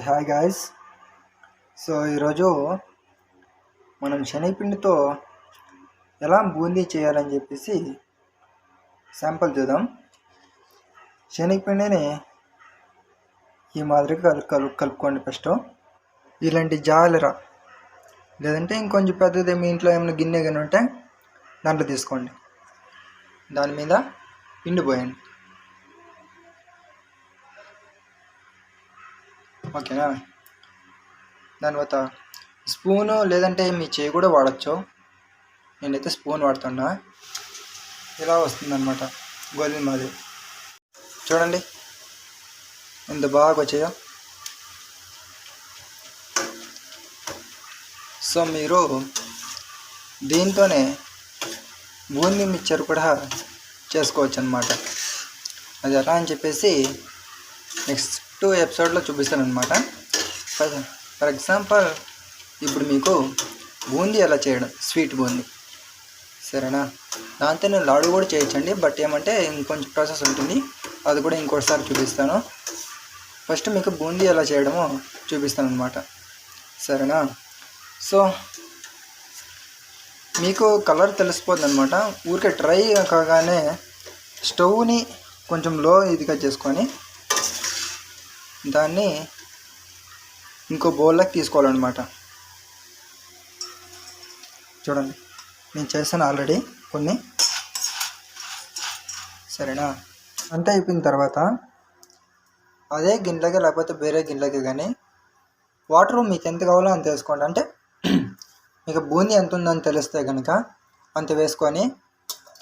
Hi guys. So ఈరోజు మనం శనగపిండితో ఎలా బూందీ చేయాలని చెప్పేసి శాంపుల్ చూద్దాం. శనగపిండిని ఈ మాదిరిగా కలుపుకోండి. ఫస్ట్ ఇలాంటి జాలెర లేదంటే ఇంకొంచెం పెద్దది మీ ఇంట్లో ఏమైనా గిన్నె కానీ ఉంటే దాంట్లో తీసుకోండి. దాని మీద పిండి పోయండి. ఓకేనా? దాని తర్వాత స్పూను లేదంటే మీ చేయి కూడా వాడచ్చు. నేనైతే స్పూన్ వాడుతున్నా. ఇలా వస్తుందన్నమాట గోధుమ మాది. చూడండి ఎంత బాగా వచ్చాయో. సో మీరు దీంతోనే బూందీ మిక్చర్ కూడా చేసుకోవచ్చు అన్నమాట. అది ఎలా అని చెప్పేసి నెక్స్ట్ ఎపిసోడ్లో చూపిస్తాను అనమాట. ఫర్ ఎగ్జాంపుల్ ఇప్పుడు మీకు బూందీ ఎలా చేయడం, స్వీట్ బూందీ, సరేనా? దాంతో నేను లాడు కూడా చేయొచ్చండి. బట్ ఏమంటే ఇంకొంచెం ప్రాసెస్ ఉంటుంది, అది కూడా ఇంకోసారి చూపిస్తాను. ఫస్ట్ మీకు బూందీ ఎలా చేయడమో చూపిస్తాను అనమాట, సరేనా? సో మీకు కలర్ తెలిసిపోతుంది అనమాట. ఊరికే డ్రై కాగానే స్టవ్ని కొంచెం లో ఇదిగా చేసుకొని దాన్ని ఇంకో బౌల్లోకి తీసుకోవాలన్నమాట. చూడండి నేను చేశాను ఆల్రెడీ కొన్ని, సరేనా? అంతా అయిపోయిన తర్వాత అదే గిన్నెలకి లేకపోతే వేరే గిన్నెలకి కానీ వాటర్ మీకు ఎంత కావాలో అంత వేసుకోండి. అంటే మీకు బూందీ ఎంత ఉందని తెలిస్తే కనుక అంత వేసుకొని,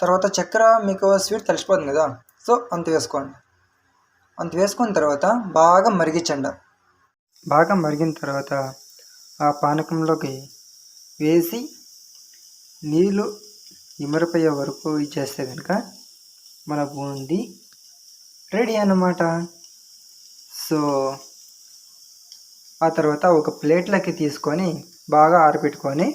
తర్వాత చక్కెర మీకు స్వీట్ తెలిసిపోతుంది కదా, సో అంత వేసుకోండి. అంత వేసుకున్న తర్వాత బాగా మరిగించండి. బాగా మరిగిన తర్వాత ఆ పానకంలోకి వేసి నీళ్ళు ఇమరిపోయే వరకు ఇచ్చేస్తే కనుక మన బూందీ రెడీ అన్నమాట. సో ఆ తర్వాత ఒక ప్లేట్లోకి తీసుకొని బాగా ఆరబెట్టుకొని